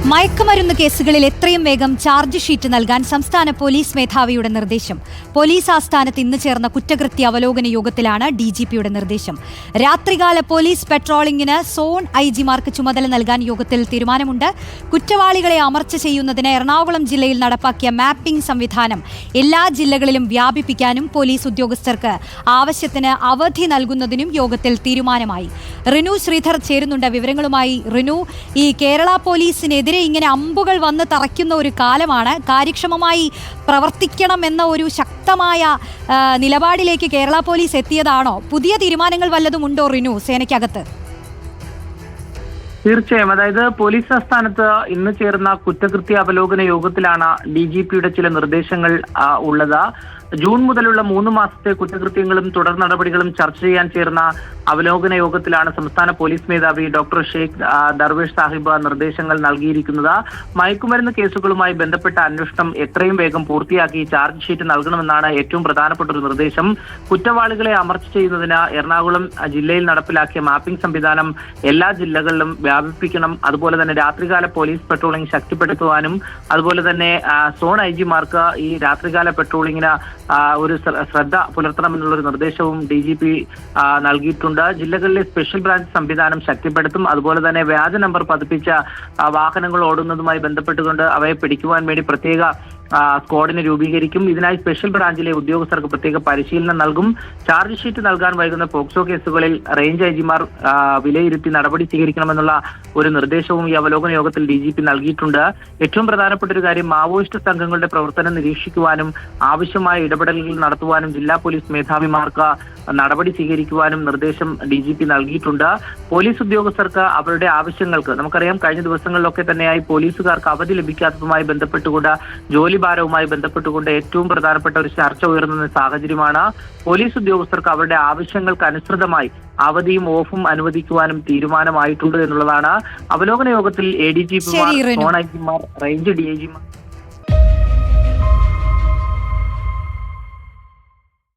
മയക്കുമരുന്ന് കേസുകളിൽ എത്രയും വേഗം ചാർജ് ഷീറ്റ് നൽകാൻ സംസ്ഥാന പോലീസ് മേധാവിയുടെ നിർദ്ദേശം. പോലീസ് ആസ്ഥാനത്ത് ഇന്ന് ചേർന്ന കുറ്റകൃത്യ അവലോകന യോഗത്തിലാണ് ഡിജിപിയുടെ നിർദ്ദേശം. രാത്രികാല പോലീസ് പെട്രോളിംഗിന് സോൺ ഐജിമാർക്ക് ചുമതല നൽകാൻ യോഗത്തിൽ തീരുമാനമുണ്ട്. കുറ്റവാളികളെ അമർച്ച ചെയ്യുന്നതിന് എറണാകുളം ജില്ലയിൽ നടപ്പാക്കിയ മാപ്പിംഗ് സംവിധാനം എല്ലാ ജില്ലകളിലും വ്യാപിപ്പിക്കാനും പോലീസ് ഉദ്യോഗസ്ഥർക്ക് ആവശ്യത്തിന് അവധി നൽകുന്നതിനും യോഗത്തിൽ തീരുമാനമായി. റിനു ശ്രീധർ ചേരുന്നുണ്ട് വിവരങ്ങളുമായി. റിനു, ഈ കേരള പോലീസിനെതിരെ ഇങ്ങനെ അമ്പുകൾ വന്ന് തറയ്ക്കുന്ന ഒരു കാലമാണ്. കാര്യക്ഷമമായി പ്രവർത്തിക്കണമെന്ന ഒരു ശക്തമായ നിലപാടിലേക്ക് കേരള പോലീസ് എത്തിയതാണോ? പുതിയ തീരുമാനങ്ങൾ വല്ലതും ഉണ്ടോ റിനു സേനയ്ക്കകത്ത്? തീർച്ചയായും. അതായത് പോലീസ് ആസ്ഥാനത്ത് ഇന്ന് ചേർന്ന കുറ്റകൃത്യ അവലോകന യോഗത്തിലാണ് ഡിജിപിയുടെ ചില നിർദ്ദേശങ്ങൾ ഉള്ളത്. ജൂൺ മുതലുള്ള 3 മാസത്തെ കുറ്റകൃത്യങ്ങളും തുടർ നടപടികളും ചർച്ച ചെയ്യാൻ ചേർന്ന അവലോകന യോഗത്തിലാണ് സംസ്ഥാന പോലീസ് മേധാവി ഡോക്ടർ ഷെയ്ഖ് ദർവേഷ് സാഹിബ് നിർദ്ദേശങ്ങൾ നൽകിയിരിക്കുന്നത്. മയക്കുമരുന്ന് കേസുകളുമായി ബന്ധപ്പെട്ട അന്വേഷണം എത്രയും വേഗം പൂർത്തിയാക്കി ചാർജ് ഷീറ്റ് നൽകണമെന്നാണ് ഏറ്റവും പ്രധാനപ്പെട്ട ഒരു നിർദ്ദേശം. കുറ്റവാളികളെ അമർച്ച ചെയ്യുന്നതിന് എറണാകുളം ജില്ലയിൽ നടപ്പിലാക്കിയ മാപ്പിംഗ് സംവിധാനം എല്ലാ ജില്ലകളിലും വ്യാപിപ്പിക്കണം. അതുപോലെ തന്നെ രാത്രികാല പോലീസ് പെട്രോളിംഗ് ശക്തിപ്പെടുത്തുവാനും അതുപോലെ തന്നെ സോൺ ഐജിമാർക്ക് ഈ രാത്രികാല പെട്രോളിംഗിന് ഒരു ശ്രദ്ധ പുലർത്തണമെന്നുള്ളൊരു നിർദ്ദേശവും ഡിജിപി നൽകിയിട്ടുണ്ട്. ജില്ലകളിലെ സ്പെഷ്യൽ ബ്രാഞ്ച് സംവിധാനം ശക്തിപ്പെടുത്തും. അതുപോലെ തന്നെ വ്യാജ നമ്പർ പതിപ്പിച്ച വാഹനങ്ങൾ ഓടുന്നതുമായി ബന്ധപ്പെട്ടുകൊണ്ട് അവയെ പിടിക്കുവാൻ വേണ്ടി പ്രത്യേക സ്ക്വാഡിനെ രൂപീകരിക്കും. ഇതിനായി സ്പെഷ്യൽ ബ്രാഞ്ചിലെ ഉദ്യോഗസ്ഥർക്ക് പ്രത്യേക പരിശീലനം നൽകും. ചാർജ് ഷീറ്റ് നൽകാൻ വൈകുന്ന പോക്സോ കേസുകളിൽ റേഞ്ച് ഐജിമാർ വിലയിരുത്തി നടപടി സ്വീകരിക്കണമെന്നുള്ള ഒരു നിർദ്ദേശവും ഈ അവലോകന യോഗത്തിൽ ഡിജിപി നൽകിയിട്ടുണ്ട്. ഏറ്റവും പ്രധാനപ്പെട്ട ഒരു കാര്യം, മാവോയിസ്റ്റ് സംഘങ്ങളുടെ പ്രവർത്തനം നിരീക്ഷിക്കുവാനും ആവശ്യമായ ഇടപെടലുകൾ നടത്തുവാനും ജില്ലാ പോലീസ് മേധാവിമാർക്ക് നടപടി സ്വീകരിക്കുവാനും നിർദ്ദേശം ഡിജിപി നൽകിയിട്ടുണ്ട്. പോലീസ് ഉദ്യോഗസ്ഥർക്ക് അവരുടെ ആവശ്യങ്ങൾക്ക്, നമുക്കറിയാം കഴിഞ്ഞ ദിവസങ്ങളിലൊക്കെ തന്നെയായി പോലീസുകാർക്ക് അവധി ലഭിക്കാത്തതുമായി ബന്ധപ്പെട്ടുകൊണ്ട് ജോലിഭാരവുമായി ബന്ധപ്പെട്ടുകൊണ്ട് ഏറ്റവും പ്രധാനപ്പെട്ട ഒരു ചർച്ച ഉയർന്ന സാഹചര്യമാണ്. പോലീസ് ഉദ്യോഗസ്ഥർക്ക് അവരുടെ ആവശ്യങ്ങൾക്ക് അനുസൃതമായി അവധിയും ഓഫും അനുവദിക്കുവാനും തീരുമാനമായിട്ടുണ്ട് എന്നുള്ളതാണ്. അവലോകന യോഗത്തിൽ ADGPമാർ, സോൺ ഐജിമാർ, റേഞ്ച് DIGമാർ